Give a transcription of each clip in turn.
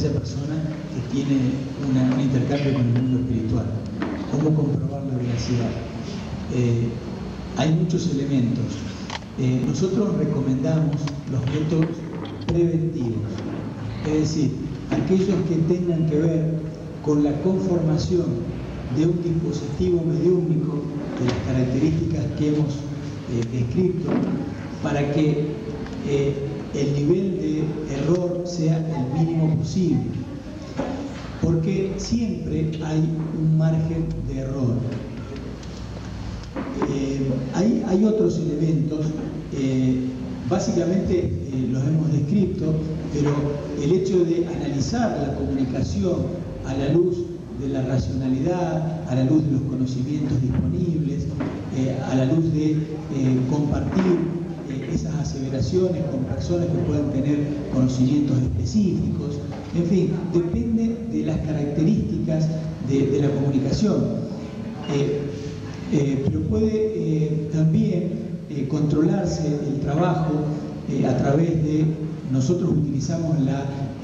aquella persona que tiene un intercambio con el mundo espiritual. ¿Cómo comprobar la veracidad? Hay muchos elementos. Nosotros recomendamos los métodos preventivos, es decir, aquellos que tengan que ver con la conformación de un dispositivo mediúmnico de las características que hemos descrito, para que el nivel de error sea el mínimo posible, porque siempre hay un margen de error. Hay otros elementos, básicamente los hemos descrito, pero el hecho de analizar la comunicación a la luz de la racionalidad, a la luz de los conocimientos disponibles, a la luz de compartir esas aseveraciones con personas que puedan tener conocimientos específicos, en fin, depende de las características de la comunicación. Pero puede también controlarse el trabajo a través de, nosotros utilizamos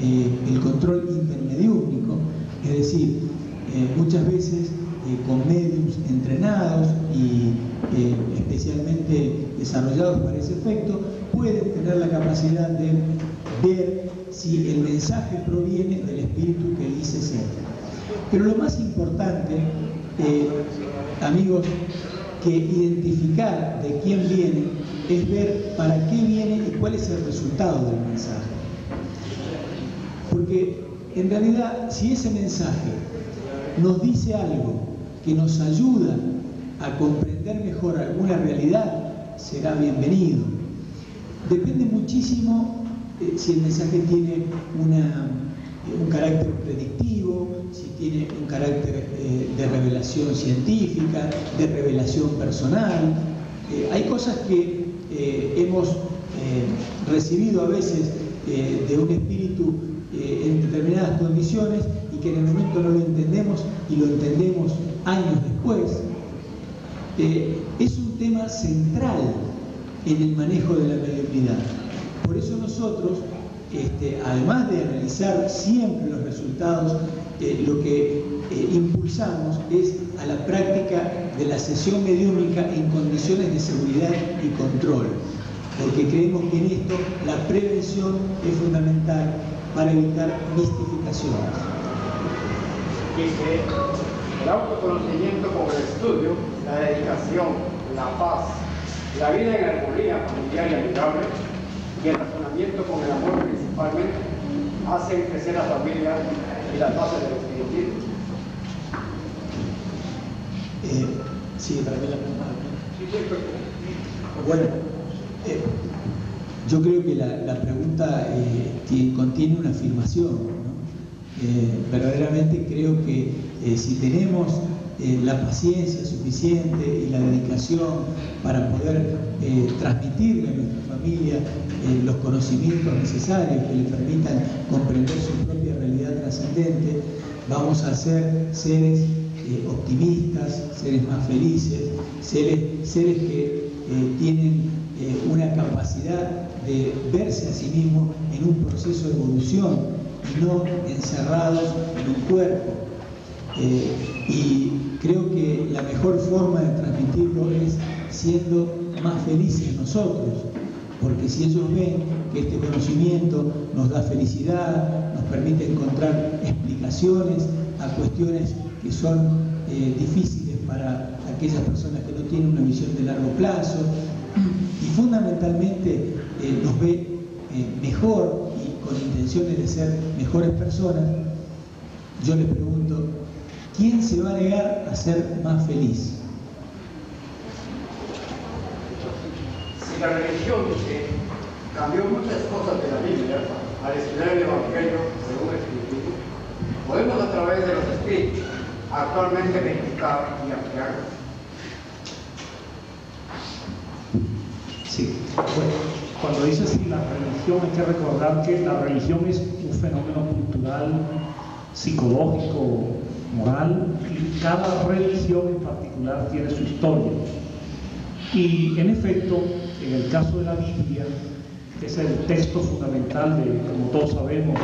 el control intermediúmnico, es decir, muchas veces con mediums entrenados y especialmente desarrollados para ese efecto, pueden tener la capacidad de ver si el mensaje proviene del espíritu que dice ser. Pero lo más importante, amigos, que identificar de quién viene es ver para qué viene y cuál es el resultado del mensaje. Porque en realidad, si ese mensaje nos dice algo que nos ayuda a comprender mejor alguna realidad, será bienvenido. Depende muchísimo si el mensaje tiene un carácter predictivo, si tiene un carácter de revelación científica, de revelación personal. Hay cosas que hemos recibido a veces de un espíritu en determinadas condiciones y que en el momento no lo entendemos y lo entendemos años después. Es un tema central en el manejo de la mediunidad. Por eso nosotros, además de analizar siempre los resultados, lo que impulsamos es a la práctica de la sesión mediúmica en condiciones de seguridad y control, porque creemos que en esto la prevención es fundamental para evitar mistificaciones. Dice, el autoconocimiento como el estudio, la dedicación, la paz, la vida en armonía familiar y amigable y el razonamiento con el amor principalmente hacen crecer la familia y las bases del espiritismo. Sí, para mí la pregunta. Bueno, yo creo que la pregunta contiene una afirmación, ¿no? Verdaderamente creo que si tenemos la paciencia suficiente y la dedicación para poder transmitirle a nuestra familia los conocimientos necesarios que le permitan comprender su propia realidad trascendente, vamos a ser seres optimistas, seres más felices, seres que tienen una capacidad de verse a sí mismos en un proceso de evolución y no encerrados en un cuerpo. Y creo que la mejor forma de transmitirlo es siendo más felices nosotros, porque si ellos ven que este conocimiento nos da felicidad, nos permite encontrar explicaciones a cuestiones que son difíciles para aquellas personas que no tienen una visión de largo plazo, y fundamentalmente nos ve mejor y con intenciones de ser mejores personas, yo les pregunto, ¿quién se va a negar a ser más feliz? Si la religión cambió muchas cosas de la Biblia al estudiar el Evangelio según el Espiritismo, podemos a través de los Espíritus actualmente verificar y ampliarlos. Sí. Bueno, cuando dice así la religión, hay que recordar que la religión es un fenómeno cultural, psicológico, moral, y cada religión en particular tiene su historia. Y en efecto, en el caso de la Biblia, que es el texto fundamental de, como todos sabemos,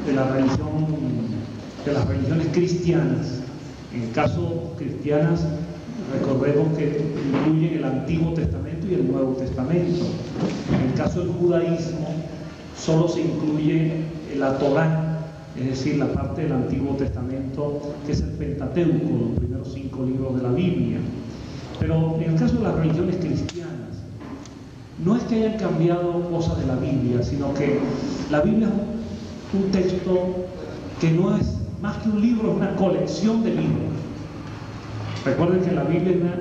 de de las religiones cristianas. En el caso cristianas, recordemos que incluyen el Antiguo Testamento y el Nuevo Testamento. En el caso del judaísmo, solo se incluye la Torá, es decir, la parte del Antiguo Testamento, que es el Pentateuco, los primeros 5 libros de la Biblia. Pero en el caso de las religiones cristianas, no es que hayan cambiado cosas de la Biblia, sino que la Biblia es un texto que no es más que un libro, es una colección de libros. Recuerden que la Biblia es una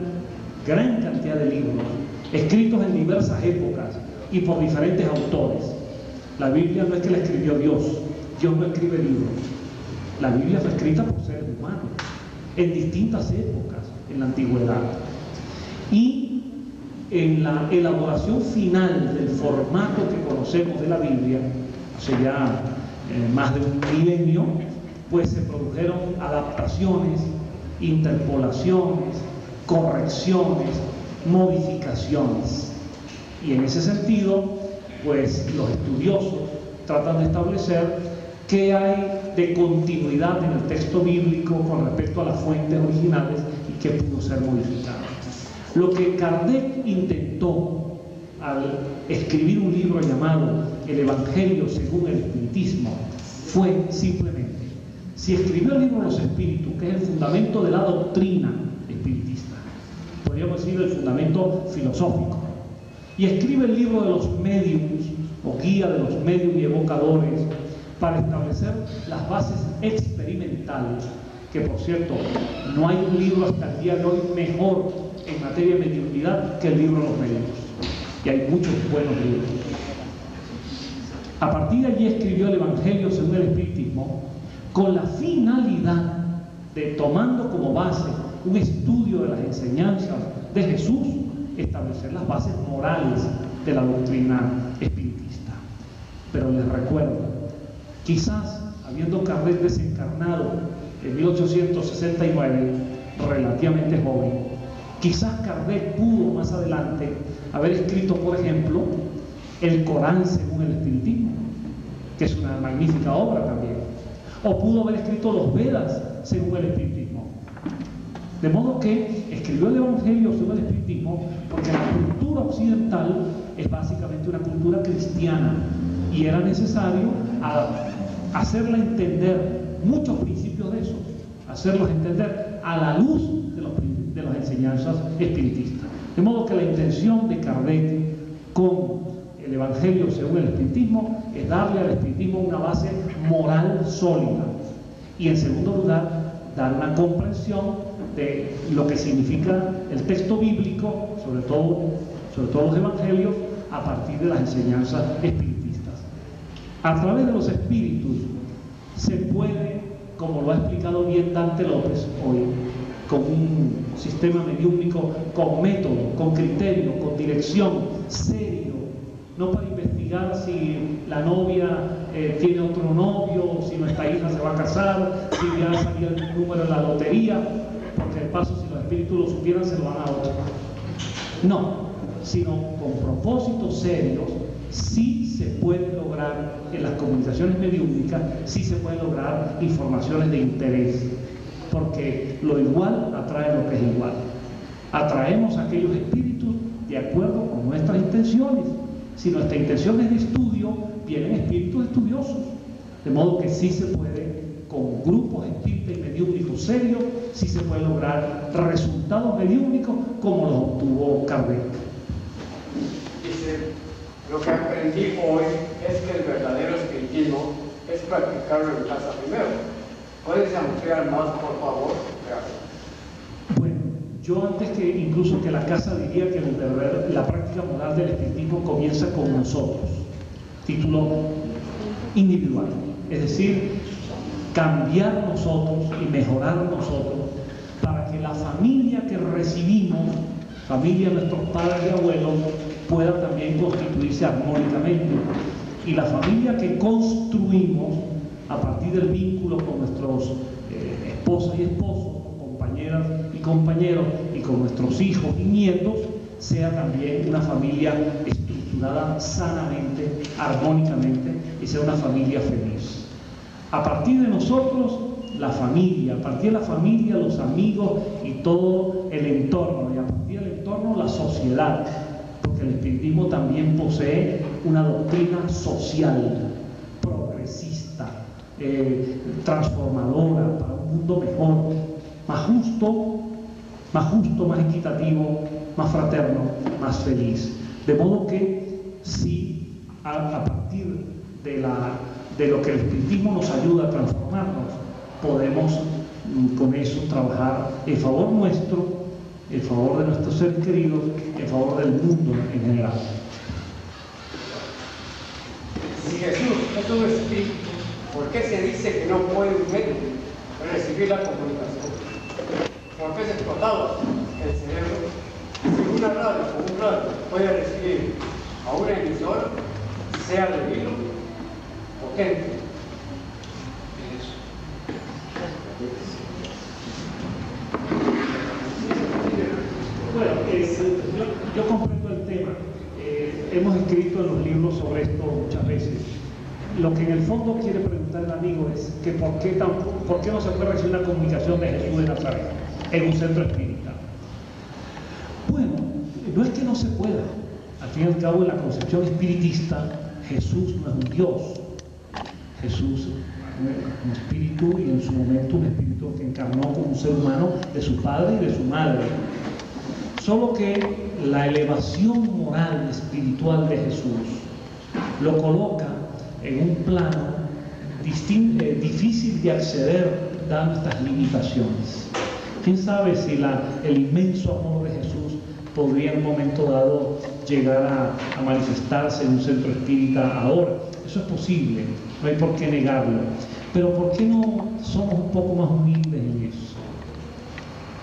gran cantidad de libros, escritos en diversas épocas y por diferentes autores. La Biblia no es que la escribió Dios, Dios no escribe libros. La Biblia fue escrita por seres humanos, en distintas épocas, en la antigüedad. Y en la elaboración final del formato que conocemos de la Biblia, hace ya más de un milenio, pues se produjeron adaptaciones, interpolaciones, correcciones, modificaciones. Y en ese sentido, pues los estudiosos tratan de establecer qué hay de continuidad en el texto bíblico con respecto a las fuentes originales y qué pudo ser modificado. Lo que Kardec intentó al escribir un libro llamado El Evangelio según el Espiritismo fue simplemente, si escribió el libro Los Espíritus, que es el fundamento de la doctrina espiritista, podríamos decir el fundamento filosófico, y escribe el libro de los médiums o guía de los médiums y evocadores para establecer las bases experimentales, que por cierto, no hay un libro hasta el día de hoy mejor en materia de mediunidad que el libro de los médiums, y hay muchos buenos libros. A partir de allí escribió el Evangelio según el Espiritismo con la finalidad de, tomando como base un estudio de las enseñanzas de Jesús, establecer las bases morales de la doctrina espiritista. Pero les recuerdo, quizás habiendo Kardec desencarnado en 1869, relativamente joven, quizás Kardec pudo más adelante haber escrito, por ejemplo, el Corán según el Espiritismo, que es una magnífica obra también, o pudo haber escrito los Vedas según el Espiritismo. De modo que escribió el Evangelio según el Espiritismo porque la cultura occidental es básicamente una cultura cristiana y era necesario hacerla entender muchos principios de esos, hacerlos entender a la luz de las enseñanzas espiritistas. De modo que la intención de Kardec con el Evangelio según el Espiritismo es darle al espiritismo una base moral sólida y, en segundo lugar, dar una comprensión de lo que significa el texto bíblico, sobre todo los evangelios, a partir de las enseñanzas espiritistas. A través de los espíritus se puede, como lo ha explicado bien Dante López hoy, con un sistema mediúmnico con método, con criterio, con dirección, serio, no para investigar si la novia tiene otro novio, si nuestra hija se va a casar, si ya salió el número de la lotería, porque de paso si los espíritus lo supieran se lo van a otro. No, sino con propósitos serios. Sí se puede lograr en las comunicaciones mediúmnicas, sí se puede lograr informaciones de interés, porque lo igual atrae lo que es igual. Atraemos a aquellos espíritus de acuerdo con nuestras intenciones. Si nuestra intención es de estudio, vienen espíritus estudiosos. De modo que sí se puede, con grupos espíritas y mediúmnicos serios, sí se puede lograr resultados mediúmnicos como los obtuvo Kardec. Dice, lo que aprendí hoy es que el verdadero espiritismo es practicarlo en casa primero. ¿Puedes ampliar más, por favor? Gracias. Bueno, yo antes que incluso que la casa diría que la práctica moral del espiritismo comienza con nosotros. Título individual. Es decir, cambiar nosotros y mejorar nosotros para que la familia que recibimos, familia de nuestros padres y abuelos, pueda también constituirse armónicamente. Y la familia que construimos a partir del vínculo con nuestros esposas y esposos, con compañeras y compañeros, y con nuestros hijos y nietos, sea también una familia estructurada sanamente, armónicamente, y sea una familia feliz. A partir de nosotros, la familia, a partir de la familia, los amigos y todo el entorno, y a partir del entorno, la sociedad, porque el espiritismo también posee una doctrina social, progresista, transformadora, para un mundo mejor, más justo, más equitativo, más fraterno, más feliz. De modo que si a partir de lo que el espiritismo nos ayuda a transformarnos, podemos con eso trabajar en favor nuestro, en favor de nuestros seres queridos, en favor del mundo en general. Si Jesús es un espíritu, ¿por qué se dice que no puede un médico recibir la comunicación? ¿Por qué se explotaba el cerebro? Si una radio o un radio puede recibir a una emisora, sea de hilo o qué. Bueno, yo comprendo el tema. Hemos escrito en los libros sobre esto muchas veces. Lo que en el fondo quiere preguntar el amigo es que ¿por qué no se puede recibir una comunicación de Jesús de Nazaret en un centro espírita? Bueno, no es que no se pueda. Al fin y al cabo, en la concepción espiritista, Jesús no es un Dios. Jesús es un espíritu, y en su momento un espíritu que encarnó como un ser humano de su padre y de su madre. Solo que la elevación moral y espiritual de Jesús lo coloca en un plano difícil de acceder, dadas nuestras limitaciones. ¿Quién sabe si el inmenso amor de Jesús podría en un momento dado llegar a manifestarse en un centro espírita ahora? Eso es posible, no hay por qué negarlo. Pero ¿por qué no somos un poco más humildes en eso?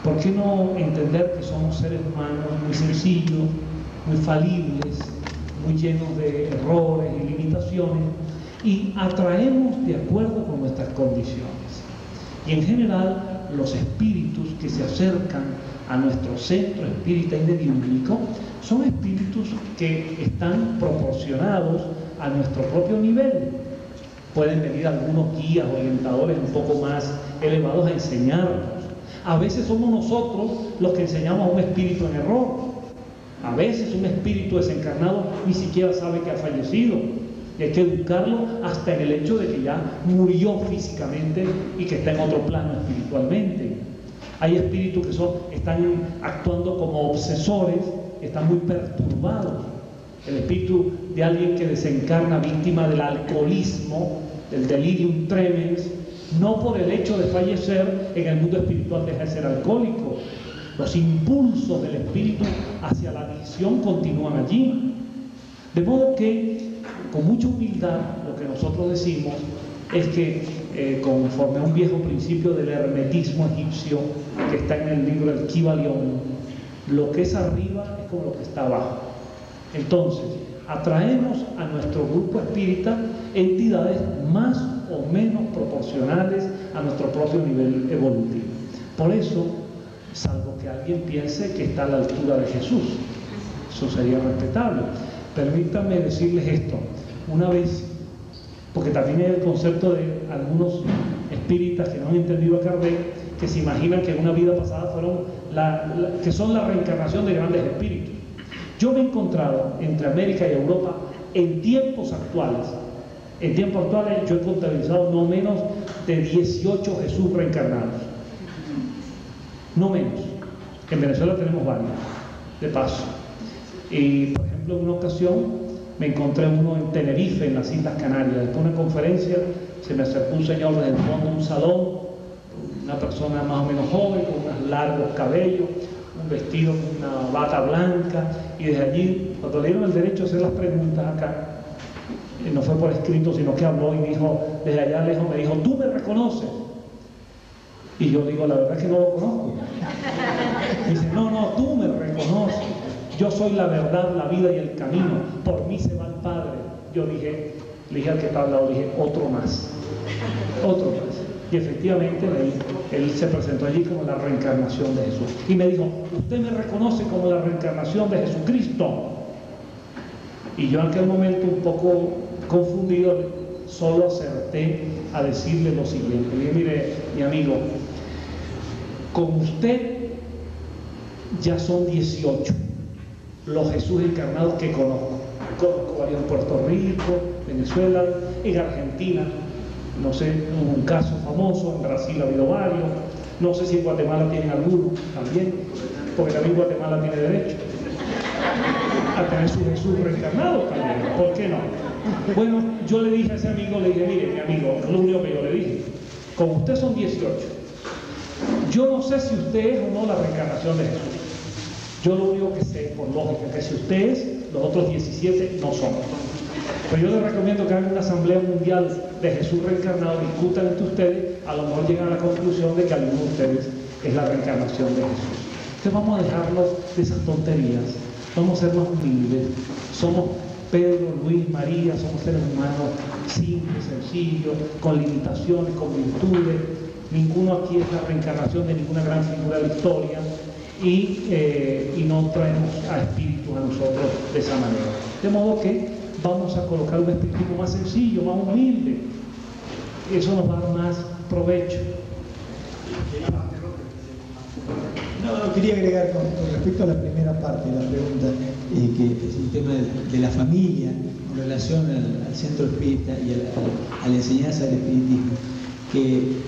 ¿Por qué no entender que somos seres humanos muy sencillos, muy falibles, muy llenos de errores y limitaciones, y atraemos de acuerdo con nuestras condiciones? Y en general, los espíritus que se acercan a nuestro centro espírita inediúbico son espíritus que están proporcionados a nuestro propio nivel. Pueden venir algunos guías, orientadores un poco más elevados a enseñarnos. A veces somos nosotros los que enseñamos a un espíritu en error. A veces un espíritu desencarnado ni siquiera sabe que ha fallecido. Y hay que educarlo hasta en el hecho de que ya murió físicamente y que está en otro plano espiritualmente. Hay espíritus que están actuando como obsesores, están muy perturbados. El espíritu de alguien que desencarna víctima del alcoholismo, del delirium tremens, no por el hecho de fallecer en el mundo espiritual deja de ser alcohólico. Los impulsos del espíritu hacia la adicción continúan allí. De modo que, con mucha humildad, lo que nosotros decimos es que, conforme a un viejo principio del hermetismo egipcio que está en el libro del Kybalión, lo que es arriba es como lo que está abajo. Entonces, atraemos a nuestro grupo espírita entidades más o menos proporcionales a nuestro propio nivel evolutivo. Por eso, salvo que alguien piense que está a la altura de Jesús, eso sería respetable. Permítanme decirles esto. Una vez, porque también hay el concepto de algunos espíritas que no han entendido a Kardec, que se imaginan que en una vida pasada fueron que son la reencarnación de grandes espíritus. Yo me he encontrado entre América y Europa en tiempos actuales. En tiempos actuales yo he contabilizado no menos de 18 Jesús reencarnados. No menos. En Venezuela tenemos varios, de paso. Y, por ejemplo, en una ocasión me encontré uno en Tenerife, en las Islas Canarias. Después de una conferencia se me acercó un señor desde el fondo de un salón, una persona más o menos joven, con unos largos cabellos, un vestido con una bata blanca, y desde allí, cuando le dieron el derecho a hacer las preguntas acá, no fue por escrito, sino que habló y dijo, desde allá lejos me dijo, ¿tú me reconoces? Y yo digo, la verdad es que no lo conozco. Y dice, no, tú me reconoces. Yo soy la verdad, la vida y el camino. Por mí se va el Padre. Yo le dije al que estaba al lado, dije, otro más. Y efectivamente él se presentó allí como la reencarnación de Jesús. Y me dijo, ¿usted me reconoce como la reencarnación de Jesucristo? Y yo en aquel momento, un poco confundido, solo acerté a decirle lo siguiente. Le dije, mire, mi amigo, con usted ya son 18 los Jesús encarnados que conozco. Conozco varios en Puerto Rico, Venezuela, en Argentina, no sé, un caso famoso, en Brasil ha habido varios, no sé si en Guatemala tienen alguno también, porque también Guatemala tiene derecho a tener su Jesús reencarnado también, ¿por qué no? Bueno, yo le dije a ese amigo, le dije, mire, mi amigo, lo único que yo le dije, con usted son 18, yo no sé si usted es o no la reencarnación de Jesús. Yo lo único que sé, por lógica, que si usted es, los otros 17 no son. Pero yo les recomiendo que hagan una asamblea mundial de Jesús reencarnado, discutan entre ustedes, a lo mejor llegan a la conclusión de que alguno de ustedes es la reencarnación de Jesús. Entonces vamos a dejarnos de esas tonterías, vamos a ser más humildes, somos Pedro, Luis, María, somos seres humanos simples, sencillos, con limitaciones, con virtudes. Ninguno aquí es la reencarnación de ninguna gran figura de la historia y no traemos a espíritus a nosotros de esa manera. De modo que vamos a colocar un espíritu más sencillo, más humilde. Eso nos va a dar más provecho. No, quería agregar con respecto a la primera parte de la pregunta, que es el tema de la familia en relación al centro espírita y a la enseñanza del espiritismo, que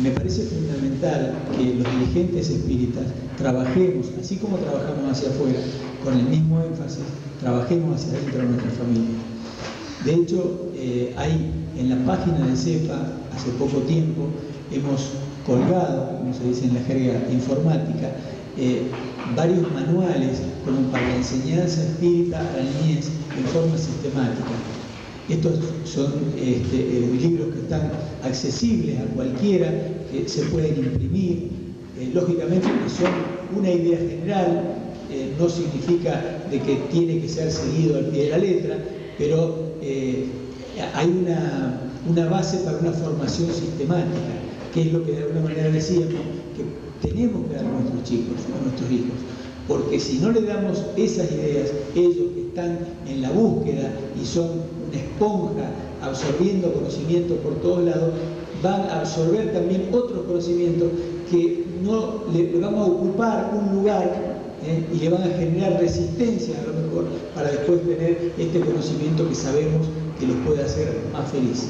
me parece fundamental que los dirigentes espíritas trabajemos, así como trabajamos hacia afuera, con el mismo énfasis, trabajemos hacia adentro de nuestra familia. De hecho, hay en la página de CEPA, hace poco tiempo, hemos colgado, como se dice en la jerga informática, varios manuales como para la enseñanza espírita a la niñez en forma sistemática. Estos son libros que están accesibles a cualquiera, que se pueden imprimir, lógicamente que son una idea general, no significa de que tiene que ser seguido al pie de la letra, pero hay una base para una formación sistemática, que es lo que de alguna manera decíamos, que tenemos que dar a nuestros chicos, a nuestros hijos, porque si no le damos esas ideas, ellos que están en la búsqueda y son una esponja absorbiendo conocimiento por todos lados, van a absorber también otros conocimientos que no le van a ocupar un lugar y le van a generar resistencia a lo mejor para después tener este conocimiento que sabemos que los puede hacer más felices.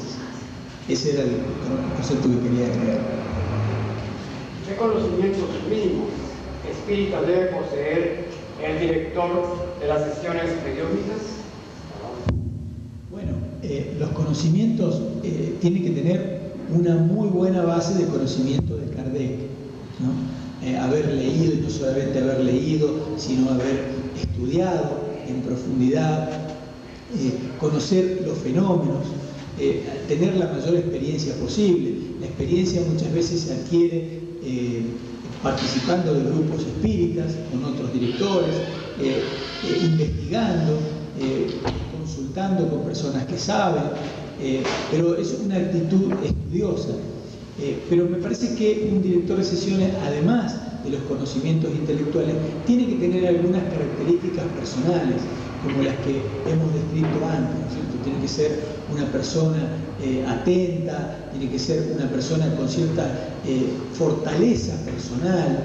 Ese era el concepto que quería agregar. ¿Qué conocimientos mínimos espírita debe poseer el director de las sesiones mediúnicas? Bueno, los conocimientos tienen que tener una muy buena base de conocimiento de Kardec, ¿no? Haber leído, y no solamente haber leído, sino haber estudiado en profundidad, conocer los fenómenos, tener la mayor experiencia posible. La experiencia muchas veces se adquiere participando de grupos espíritas, con otros directores, investigando, consultando con personas que saben, pero es una actitud estudiosa. Pero me parece que un director de sesiones, además de los conocimientos intelectuales, tiene que tener algunas características personales, como las que hemos descrito antes, ¿no es cierto? Tiene que ser una persona atenta, tiene que ser una persona con cierta fortaleza personal,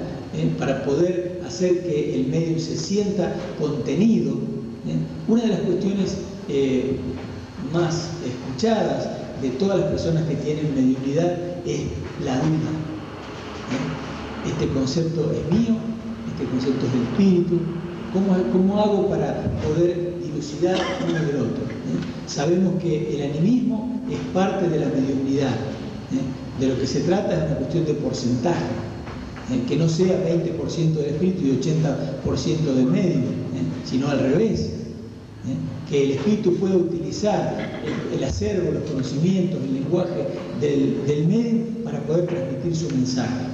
para poder hacer que el medio se sienta contenido. Una de las cuestiones más escuchadas de todas las personas que tienen mediunidad es la duda. Este concepto es mío, este concepto es del espíritu. ¿Cómo hago para poder dilucidar uno del otro? Sabemos que el animismo es parte de la mediunidad. De lo que se trata es una cuestión de porcentaje, que no sea 20% del espíritu y 80% del medium, sino al revés. Que el espíritu pueda utilizar el acervo, los conocimientos, el lenguaje del medium para poder transmitir su mensaje.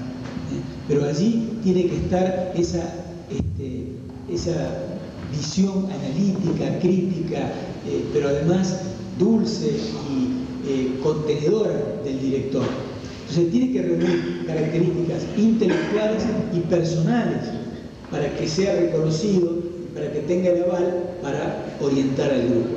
Pero allí tiene que estar esa visión analítica, crítica, pero además dulce y contenedora del director. Entonces tiene que reunir características intelectuales y personales para que sea reconocido, para que tenga el aval para orientar al grupo.